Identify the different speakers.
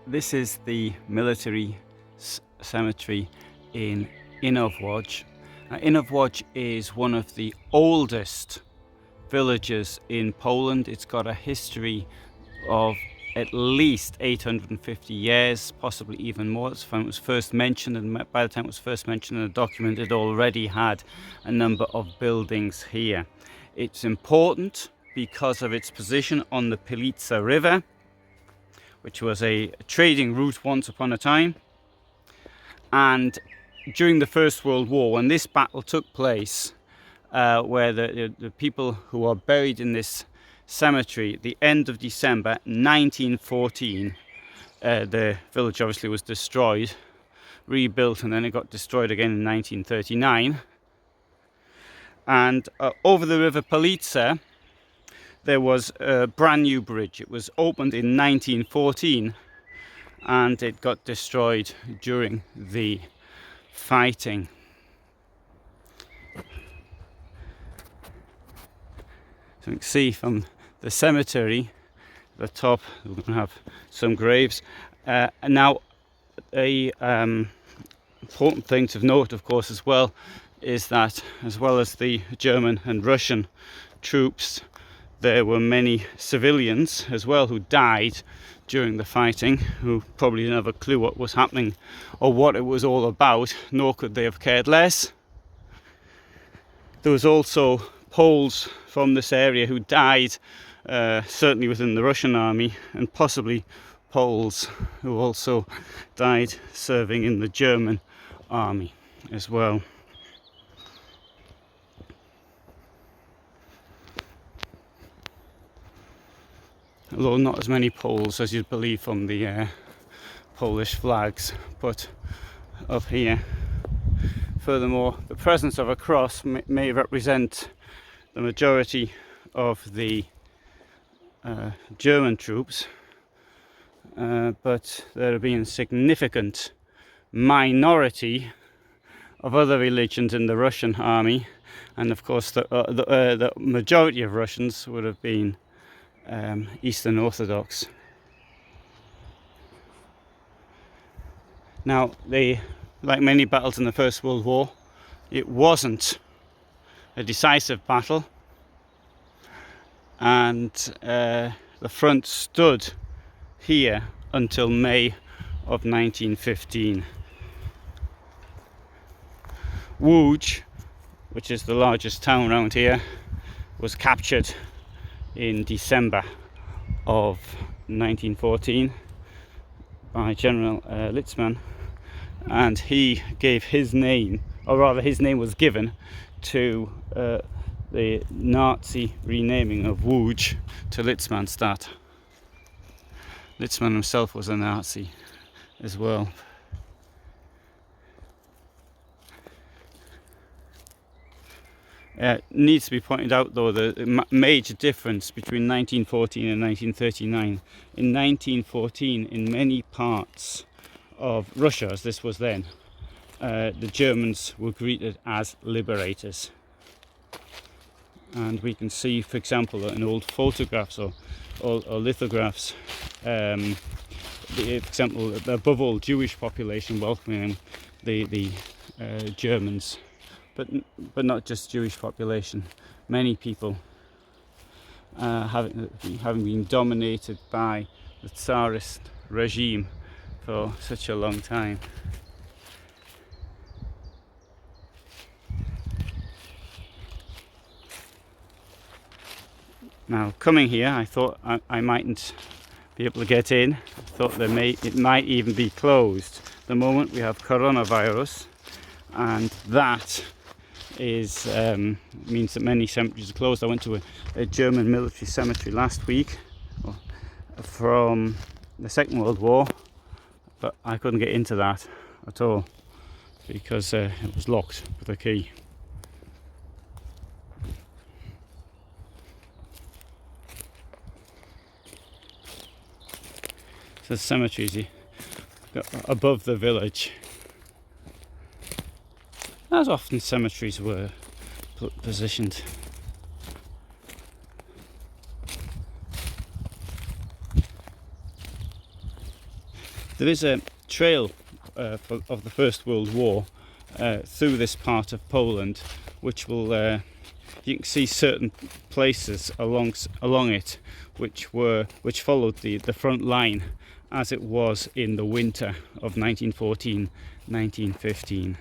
Speaker 1: This is the military cemetery in Inowłódz. Inowłódz is one of the oldest villages in Poland. It's got a history of at least 850 years, possibly even more. It's when it was first mentioned, and by the time it was first mentioned in a document, it already had a number of buildings here. It's important because of its position on the Police River, which was a trading route once upon a time. And during the First World War, when this battle took place, where the people who are buried in this cemetery, at the end of December 1914, the village obviously was destroyed, rebuilt, and then it got destroyed again in 1939. And over the River Police, there was a brand new bridge. It was opened in 1914 and it got destroyed during the fighting. So you can see from the cemetery, the top, we're going to have some graves. And now, a important thing to note, of course, as well, is that as well as the German and Russian troops, there were many civilians as well who died during the fighting, who probably didn't have a clue what was happening or what it was all about, nor could they have cared less. There was also Poles from this area who died, certainly within the Russian army, and possibly Poles who also died serving in the German army as well. Although not as many Poles as you'd believe from the Polish flags put up here. Furthermore, the presence of a cross may represent the majority of the German troops, but there have been a significant minority of other religions in the Russian army, and of course the majority of Russians would have been Eastern Orthodox. Now, like many battles in the First World War, it wasn't a decisive battle, and the front stood here until May of 1915. Łódź, which is the largest town around here, was captured in December of 1914 by General Litzman, and he gave his name, or rather his name was given to the Nazi renaming of Łódź to Litzmannstadt. Litzman himself was a Nazi as well. Needs to be pointed out, though, the major difference between 1914 and 1939. In 1914, in many parts of Russia, as this was then, the Germans were greeted as liberators. And we can see, for example, in old photographs or lithographs, for example, the above all Jewish population welcoming the Germans. But not just Jewish population. Many people having been dominated by the Tsarist regime for such a long time. Now, coming here, I thought I mightn't be able to get in. I thought it might even be closed. At the moment we have coronavirus, and that means that many cemeteries are closed. I went to a German military cemetery last week from the Second World War, but I couldn't get into that at all because it was locked with a key. So the cemeteries above the village, as often cemeteries were positioned. There is a trail of the First World War through this part of Poland, which will you can see certain places along it which followed the front line as it was in the winter of 1914-1915.